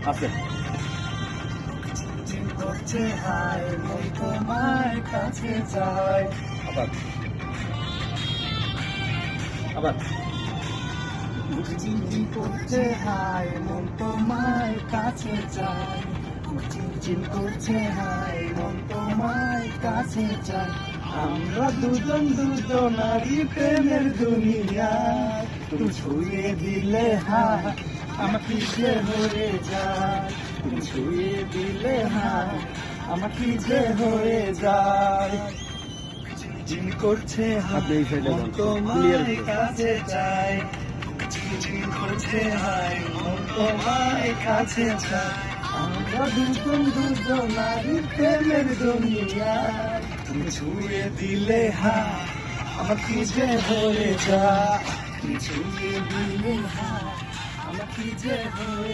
আছে করছে হায় মন তোমার কাছে যায়। আবার আবার চিনচিন করছে হায় মন তোমার কাছে যায়। চিনচিন করছে হায় মন তোমার কাছে যায়। আমরা দুজন দুজনারই প্রেমের দুনিয়া, তুমি ছুঁয়ে দিলে হায় আমার কি যে হয়ে যায়। তুমি ছুঁয়ে দিলে হায় আমার কি যে হয়ে যায়। চিন করছে আপনি এই সাইডে মন যান, তোমার clear করে। কাছে যায়। চিন করছে হায় মন তোমার কাছে যায়। আমরা দুজন দুজনারই প্রেমের দুনিয়া, তুমি ছুঁয়ে দিলে হায় আমার কি যে হয়ে যায়। তুমি ছুঁয়ে দিলে হায় আমার কি যে হয়ে